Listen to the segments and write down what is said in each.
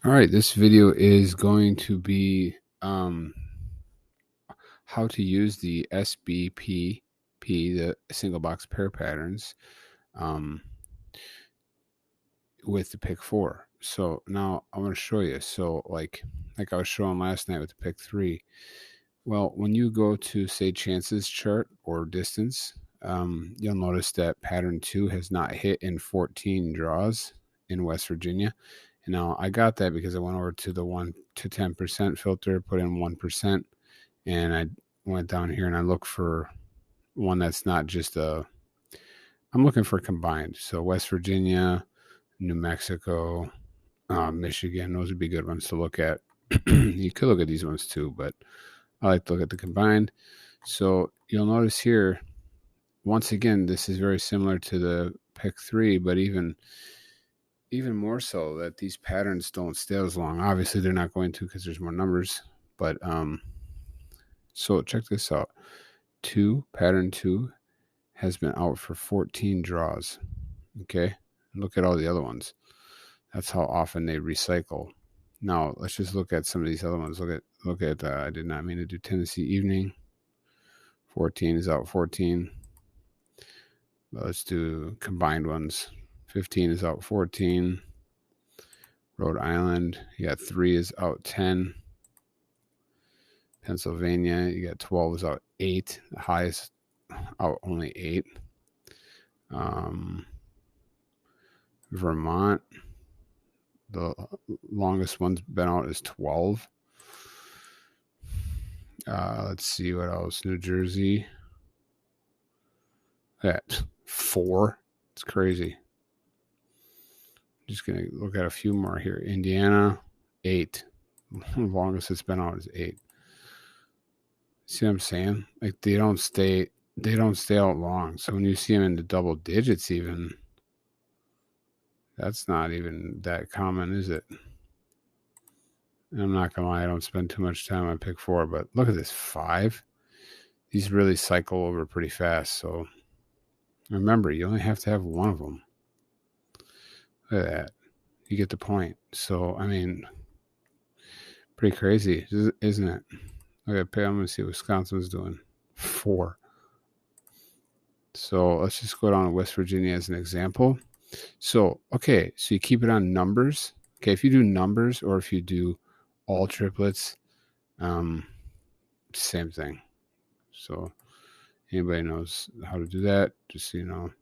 All right, this video is going to be how to use the SBPP, the single box pair patterns, um, with the pick 4. So now I'm going to show you. So like I was showing last night with the pick 3. Well, when you go to say chances chart or distance, you'll notice that pattern 2 has not hit in 14 draws in West Virginia. And now I got that because I went over to the 1 to 10% filter, put in 1%, and I went down here and I look for one that's not just I'm looking for combined. So West Virginia, New Mexico, Michigan, those would be good ones to look at. You could look at these ones too, but I like to look at the combined. So you'll notice here, once again, this is very similar to the pick 3, but even more so that these patterns don't stay as long. Obviously, they're not going to because there's more numbers. But so check this out. Pattern 2 has been out for 14 draws. Okay, look at all the other ones. That's how often they recycle. Now let's just look at some of these other ones. Look at. I did not mean to do Tennessee Evening. 14 is out 14. But let's do combined ones. 15 is out 14. Rhode Island, you got 3 is out 10. Pennsylvania, you got 12 is out 8. The highest out only 8. Vermont, the longest one's been out is 12. Let's see what else. New Jersey, at 4. It's crazy. Just gonna look at a few more here. Indiana, 8. The longest it's been out is 8. See what I'm saying? Like they don't stay out long. So when you see them in the double digits, even that's not even that common, is it? And I'm not gonna lie, I don't spend too much time on pick 4, but look at this 5. These really cycle over pretty fast. So remember, you only have to have one of them. Look at that. You get the point. So, I mean, pretty crazy, isn't it? Okay, I'm going to see what Wisconsin's doing. 4. So let's just go down to West Virginia as an example. So, okay, so you keep it on numbers. Okay, if you do numbers or if you do all triplets, same thing. So anybody knows how to do that, just so you know.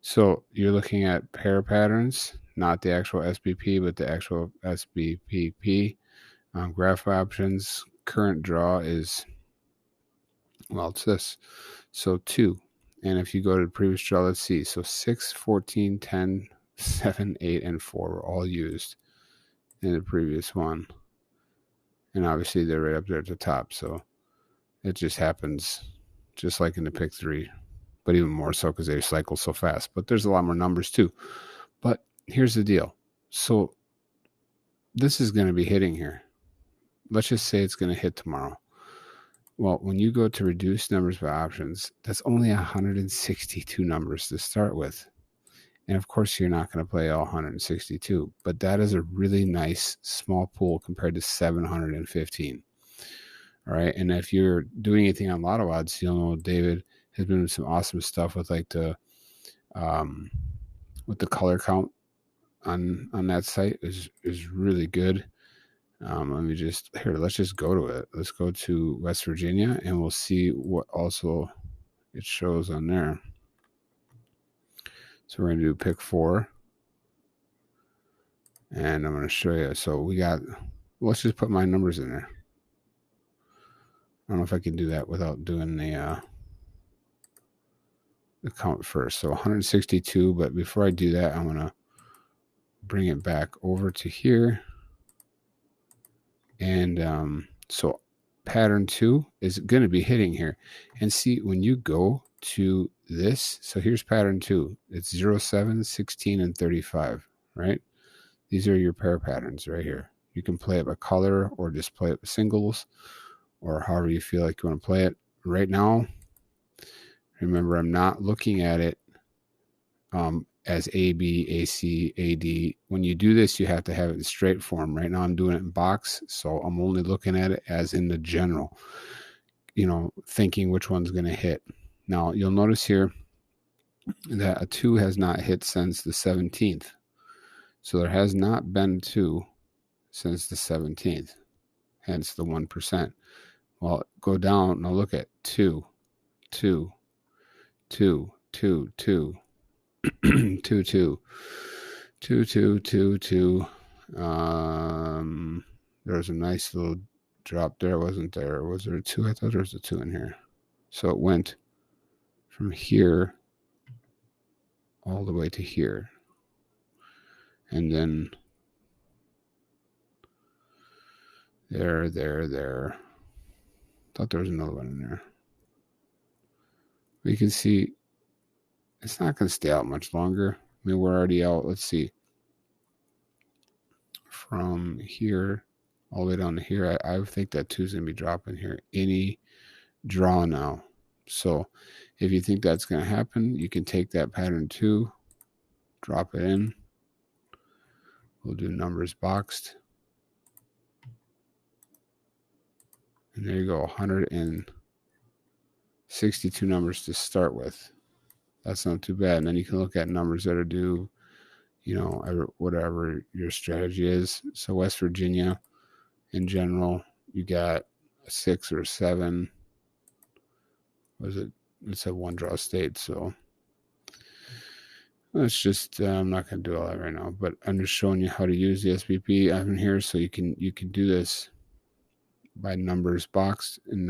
So you're looking at pair patterns, not the actual SBP, but the actual SBPP. Graph options, current draw is, well, it's this. So 2. And if you go to the previous draw, let's see. So 6, 14, 10, 7, 8, and 4 were all used in the previous one. And obviously they're right up there at the top. So it just happens just like in the pick 3. But even more so because they cycle so fast. But there's a lot more numbers too. But here's the deal. So this is going to be hitting here. Let's just say it's going to hit tomorrow. Well, when you go to reduce numbers by options, that's only 162 numbers to start with. And of course, you're not going to play all 162. But that is a really nice small pool compared to 715. All right. And if you're doing anything on Lottodds, you'll know David has been doing some awesome stuff with like the color count on that site is really good. Let's just go to it. Let's go to West Virginia and we'll see what also it shows on there. So we're going to do pick 4. And I'm going to show you. So let's just put my numbers in there. I don't know if I can do that without doing the count first. So 162, but before I do that, I'm going to bring it back over to here. And so pattern 2 is going to be hitting here. And see, when you go to this, so here's pattern 2. It's 0, 7, 16, and 35, right? These are your pair patterns right here. You can play it by color or just play it with singles or however you feel like you want to play it. Right now, remember, I'm not looking at it as A, B, A, C, A, D. When you do this, you have to have it in straight form. Right now I'm doing it in box, so I'm only looking at it as in the general, thinking which one's going to hit. Now, you'll notice here that a 2 has not hit since the 17th. So there has not been 2 since the 17th, hence the 1%. Well, go down, now look at 2, 2, 2, 2, 2, 2, 2, 2, 2, 2, 2. There's a nice little drop there, wasn't there? Was there a 2? I thought there was a 2 in here. So it went from here all the way to here. And then there. Thought there was another one in there. But you can see it's not going to stay out much longer. I mean, we're already out. Let's see. From here all the way down to here, I think that 2 is going to be dropping here. Any draw now. So if you think that's going to happen, you can take that pattern 2, drop it in. We'll do numbers boxed. And there you go, 162 numbers to start with. That's not too bad. And then you can look at numbers that are due, whatever your strategy is. So West Virginia, in general, you got a 6 or a 7. It's a one draw state. So let's just, I'm not going to do all that right now, but I'm just showing you how to use the SPP in here. So you can do this by numbers boxed and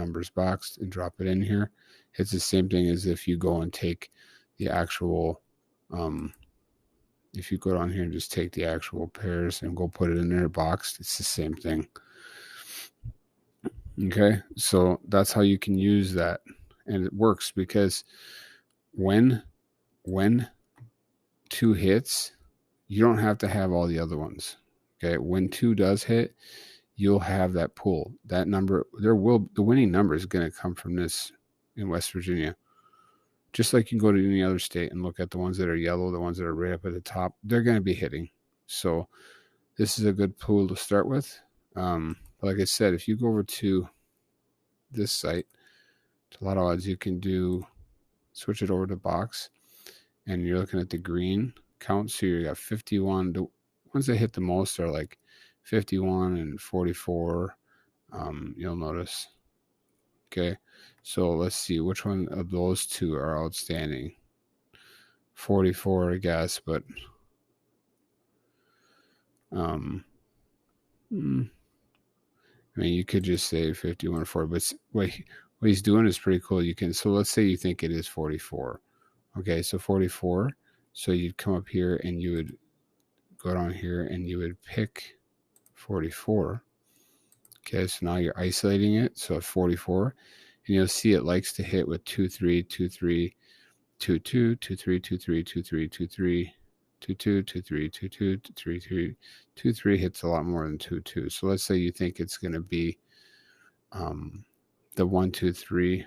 drop it in here. It's the same thing as if you go and take the actual, if you go down here and just take the actual pairs and go put it in there boxed, it's the same thing. Okay, so that's how you can use that. And it works because when 2 hits, you don't have to have all the other ones. Okay, when 2 does hit, you'll have that pool. That number, the winning number is going to come from this in West Virginia. Just like you can go to any other state and look at the ones that are yellow, the ones that are right up at the top, they're going to be hitting. So this is a good pool to start with. Like I said, if you go over to this site, to Lottodds, you can switch it over to box, and you're looking at the green count. So you got 51. The ones that hit the most are like 51 and 44. You'll notice. Okay, so let's see which one of those 2 are outstanding. 44, I guess, but I mean, you could just say 51 or 4, but what he's doing is pretty cool. So let's say you think it is 44. Okay, so 44. So you'd come up here and you would go down here and you would pick 44. Okay, so now you're isolating it. So at 44, and you'll see it likes to hit with 2, 3, 2, 3, 2, 2, 2, 3, 2, 3, 2, 3, 2, 3, 2, 2, 2, 3, 2, 2, 2, 3, 3, 2, 3 hits a lot more than 2, 2. So let's say you think it's going to be the 1, 2, 3,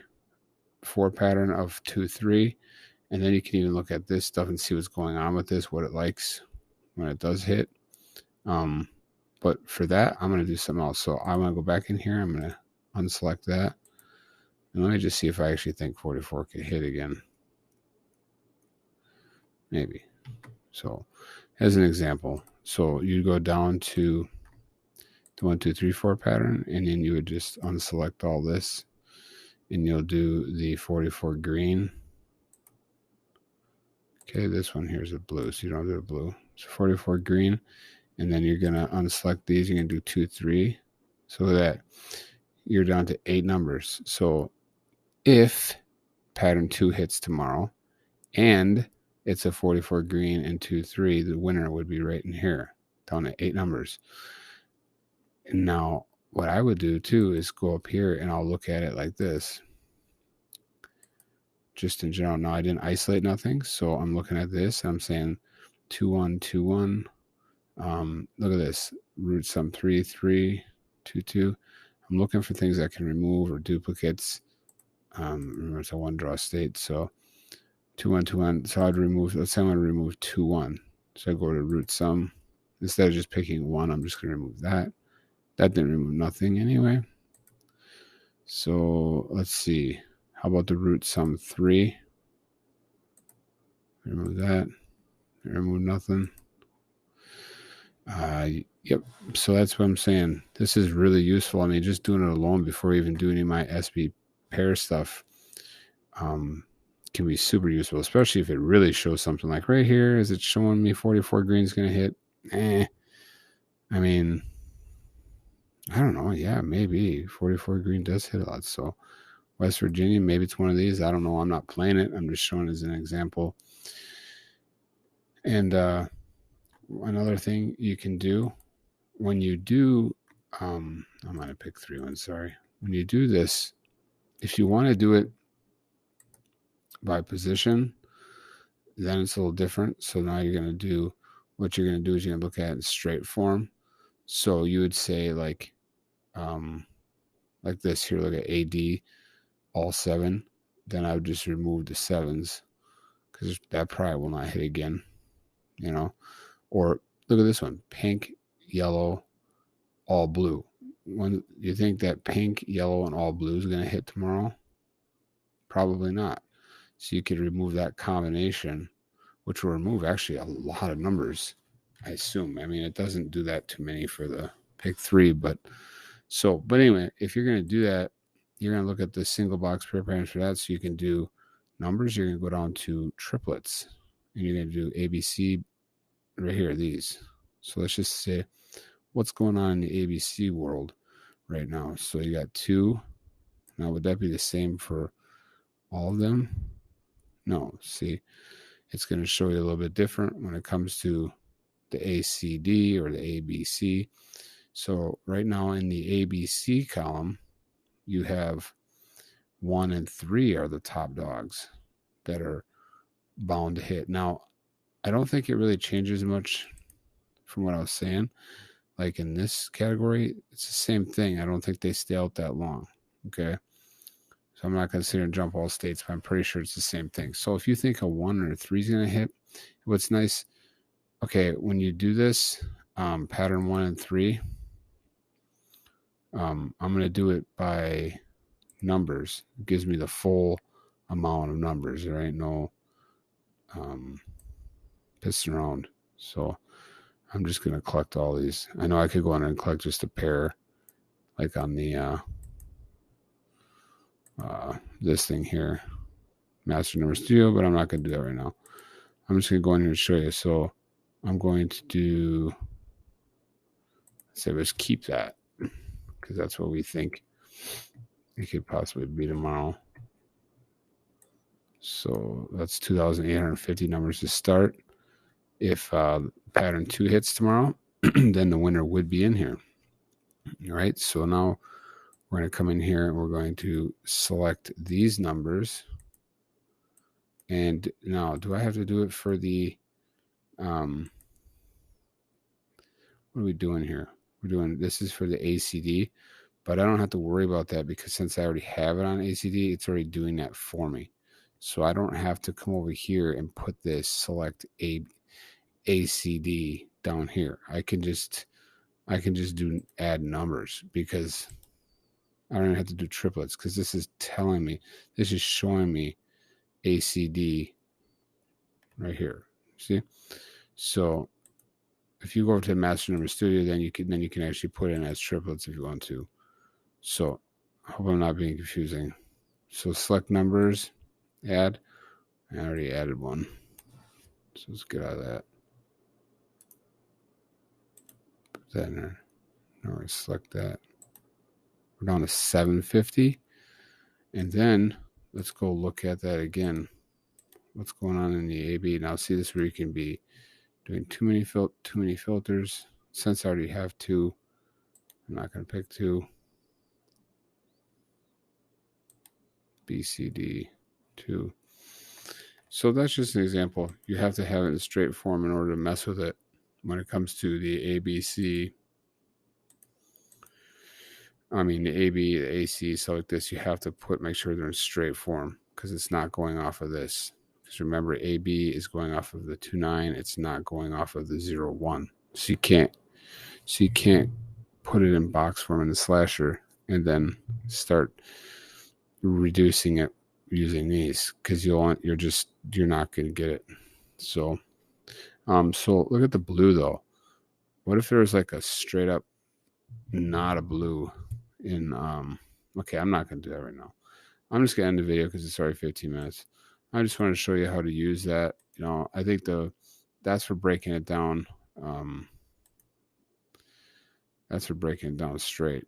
4 pattern of 2, 3. And then you can even look at this stuff and see what's going on with this, what it likes when it does hit. But for that, I'm going to do something else. So I'm going to go back in here. I'm going to unselect that. And let me just see if I actually think 44 could hit again. Maybe. So as an example, so you go down to the 1, 2, 3, 4 pattern, and then you would just unselect all this, and you'll do the 44 green. Okay, this one here is a blue, so you don't do a blue. So 44 green, and then you're going to unselect these. You're going to do 2, 3, so that you're down to 8 numbers. So if pattern 2 hits tomorrow, and it's a 44 green and 2, 3, the winner would be right in here, down to 8 numbers. And now what I would do too is go up here and I'll look at it like this. Just in general. Now I didn't isolate nothing, so I'm looking at this and I'm saying 2, 1, 2, 1. Look at this, root sum 3, 3, 2, 2. I'm looking for things I can remove or duplicates. Remember, it's a one draw state, so 2, 1, 2, 1. So I'd remove, let's say I want to remove 2, 1. So I go to root sum. Instead of just picking 1, I'm just going to remove that. That didn't remove nothing anyway. So let's see. How about the root sum 3? Remove that. Remove nothing. Yep. So that's what I'm saying. This is really useful. I mean, just doing it alone before even doing any of my SB pair stuff can be super useful, especially if it really shows something like right here. Is it showing me 44 green's going to hit? I mean, I don't know. Yeah, maybe 44 green does hit a lot. So West Virginia, maybe it's one of these. I don't know. I'm not playing it. I'm just showing as an example. And another thing you can do when you do, I'm going to pick 3 1. Sorry. When you do this, if you want to do it by position, then it's a little different. So now you're going to do, what you're going to do is you're going to look at it in straight form. So you would say like this here, look at AD, all 7. Then I would just remove the 7s because that probably will not hit again, you know. Or look at this one, pink, yellow, all blue. When you think that pink, yellow, and all blue is going to hit tomorrow? Probably not. So you could remove that combination, which will remove actually a lot of numbers, I assume. I mean, it doesn't do that too many for the pick 3, but anyway, if you're going to do that, you're going to look at the single box pair patterns for that. So you can do numbers. You're going to go down to triplets, and you're going to do ABC right here, these. So let's just say what's going on in the ABC world right now. So you got 2. Now, would that be the same for all of them? No. See, it's going to show you a little bit different when it comes to the ACD or the ABC. So right now in the ABC column, you have 1 and 3 are the top dogs that are bound to hit. Now, I don't think it really changes much from what I was saying. Like in this category, it's the same thing. I don't think they stay out that long. Okay. So I'm not going to sit here and jump all states, but I'm pretty sure it's the same thing. So if you think a 1 or a 3 is going to hit, what's nice, okay, when you do this, pattern 1 and 3, I'm going to do it by numbers. It gives me the full amount of numbers. There ain't no pissing around. So I'm just going to collect all these. I know I could go on and collect just a pair, like on the this thing here, Master Number Studio, but I'm not going to do that right now. I'm just going to go in here and show you. So I'm going to do, let's keep that, because that's what we think it could possibly be tomorrow. So that's 2,850 numbers to start. If pattern 2 hits tomorrow, then the winner would be in here. All right, so now we're going to come in here and we're going to select these numbers. And now, do I have to do it for the, what are we doing here? We're doing, this is for the ACD, but I don't have to worry about that because since I already have it on ACD, it's already doing that for me. So I don't have to come over here and put this select ACD down here. I can just do add numbers because I don't even have to do triplets because this is telling me, this is showing me ACD right here. See? So if you go over to Master Number Studio, then you can actually put in as triplets if you want to. So I hope I'm not being confusing. So select numbers, add. I already added one. So let's get out of that. Put that in there. Now we select that. We're down to 750. And then let's go look at that again. What's going on in the AB? Now see, this is where you can be doing too many filters. Since I already have 2, I'm not going to pick 2. BCD 2. So that's just an example. You have to have it in straight form in order to mess with it. When it comes to the ABC, I mean the AB, the AC, so like this, you have to make sure they're in straight form because it's not going off of this. Because remember, AB is going off of the 2-9. It's not going off of the 0-1. So you can't put it in box form in the slasher and then start reducing it using these, because you're not going to get it. So so look at the blue though. What if there was like a straight up not a blue in okay, I'm not going to do that right now. I'm just going to end the video because it's already 15 minutes. I just want to show you how to use that. I think that's for breaking it down. That's for breaking it down straight.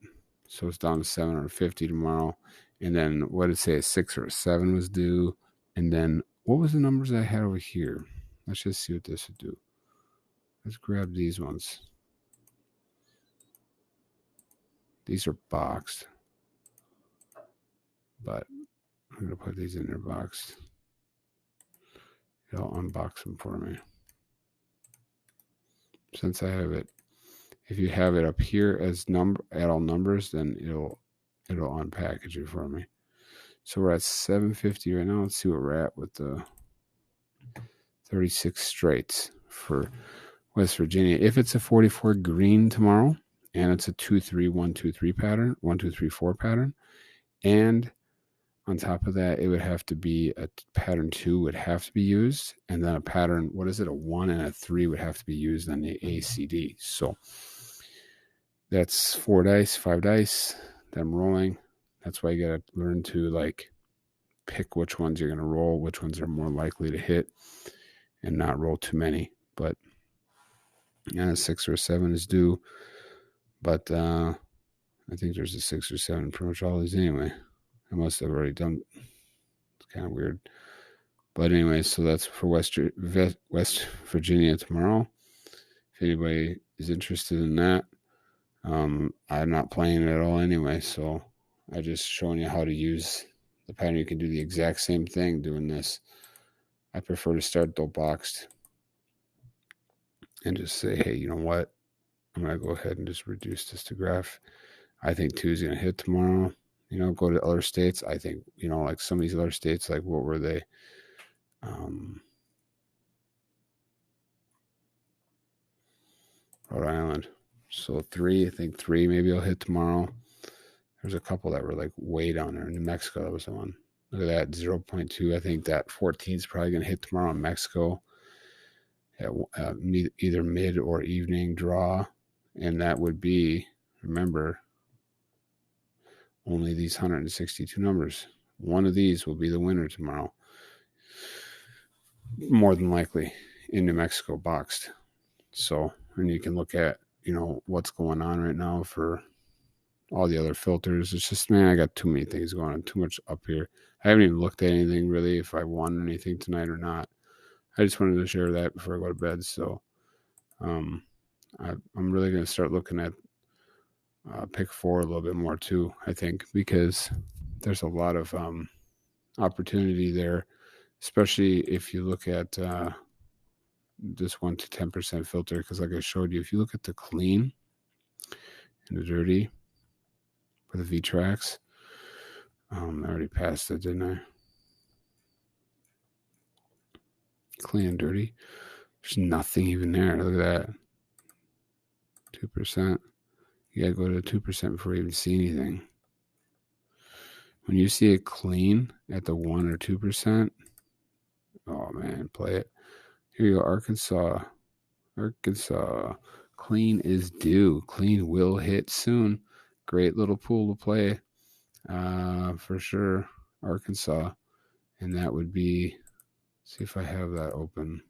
So it's down to 750 tomorrow. And then what did it say? A 6 or a 7 was due. And then what was the numbers I had over here? Let's just see what this would do. Let's grab these ones. These are boxed. But I'm going to put these in their box. It'll unbox them for me. Since I have it, if you have it up here as add all numbers, then it'll unpackage it for me. So we're at 750 right now. Let's see what we're at with the 36 straights for West Virginia. If it's a 44 green tomorrow, and it's a 2-3-1-2-3 pattern, 1-2-3-4 pattern, and on top of that, it would have to be a pattern 2 would have to be used, and then a pattern, what is it, a 1 and a 3 would have to be used on the ACD. So that's 4 dice, 5 dice that I'm rolling. That's why you got to learn to like pick which ones you're going to roll, which ones are more likely to hit, and not roll too many. But a 6 or a 7 is due. But I think there's a 6 or 7 pretty much all these anyway. I must have already done. It's kind of weird. But anyway, so that's for West Virginia tomorrow. If anybody is interested in that, I'm not playing it at all anyway. So I just showing you how to use the pattern. You can do the exact same thing doing this. I prefer to start though boxed and just say, hey, you know what? I'm going to go ahead and just reduce this to graph. I think 2 is going to hit tomorrow. Go to other states. I think, like some of these other states, like what were they? Rhode Island. So 3, I think 3 maybe I'll hit tomorrow. There's a couple that were like way down there. New Mexico, that was the one. Look at that, 0.2. I think that 14 is probably going to hit tomorrow in Mexico at either mid or evening draw. And that would be, remember, only these 162 numbers. One of these will be the winner tomorrow. More than likely in New Mexico boxed. So, and you can look at, what's going on right now for all the other filters. It's just, man, I got too many things going on, too much up here. I haven't even looked at anything really, if I won anything tonight or not. I just wanted to share that before I go to bed. So, I'm really going to start looking at pick 4 a little bit more too, I think, because there's a lot of opportunity there, especially if you look at this 1 to 10% filter, because like I showed you, if you look at the clean and the dirty for the V-Tracks, I already passed it, didn't I? Clean and dirty. There's nothing even there. Look at that. 2%. You gotta go to 2% before you even see anything. When you see it clean at the 1 or 2%, oh man, play it. Here you go, Arkansas. Clean is due. Clean will hit soon. Great little pool to play, for sure. Arkansas, and that would be. See if I have that open.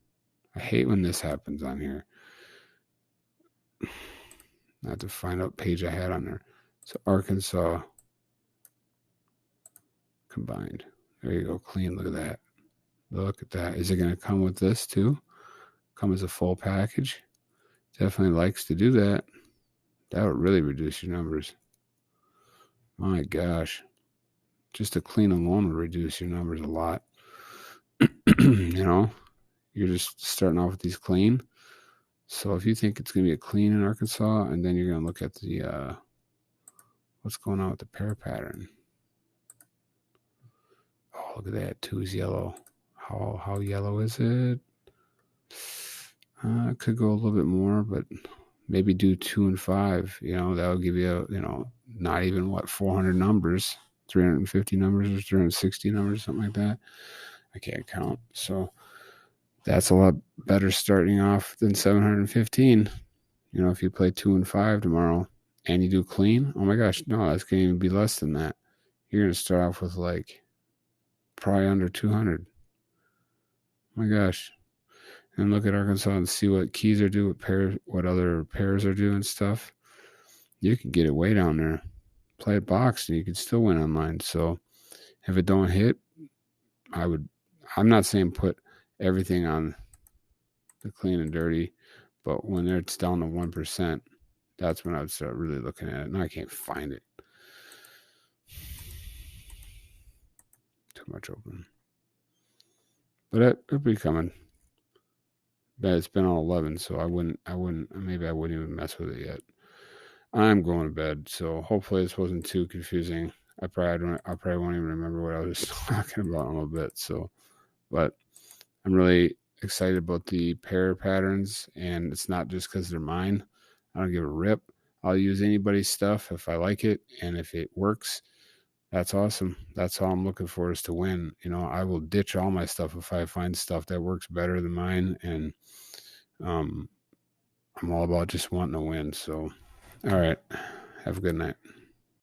I hate when this happens on here. I have to find out page I had on there. So Arkansas combined. There you go. Clean. Look at that. Look at that. Is it going to come with this too? Come as a full package? Definitely likes to do that. That would really reduce your numbers. My gosh. Just a clean alone would reduce your numbers a lot. You're just starting off with these clean. So if you think it's going to be a clean in Arkansas, and then you're going to look at the what's going on with the pair pattern. Oh, look at that. 2 is yellow. How yellow is it? It could go a little bit more, but maybe do 2 and 5. That'll give you, not even 400 numbers, 350 numbers or 360 numbers, something like that. I can't count. So that's a lot better starting off than 715. If you play 2 and 5 tomorrow and you do clean, oh my gosh, no, that's going to even be less than that. You're going to start off with probably under 200. Oh my gosh. And look at Arkansas and see what keys are doing, what other pairs are doing stuff. You can get it way down there. Play a box and you can still win online. So if it don't hit, I'm not saying put everything on the clean and dirty, but when it's down to 1%, that's when I would start really looking at it. And I can't find it. Too much open. But it'll be coming. But it's been on 11, so maybe I wouldn't even mess with it yet. I'm going to bed, so hopefully this wasn't too confusing. I probably won't even remember what I was talking about in a little bit. So, but I'm really excited about the pair patterns, and it's not just because they're mine. I don't give a rip. I'll use anybody's stuff if I like it, and if it works, that's awesome. That's all I'm looking for, is to win. I will ditch all my stuff if I find stuff that works better than mine, and I'm all about just wanting to win. So, all right, have a good night.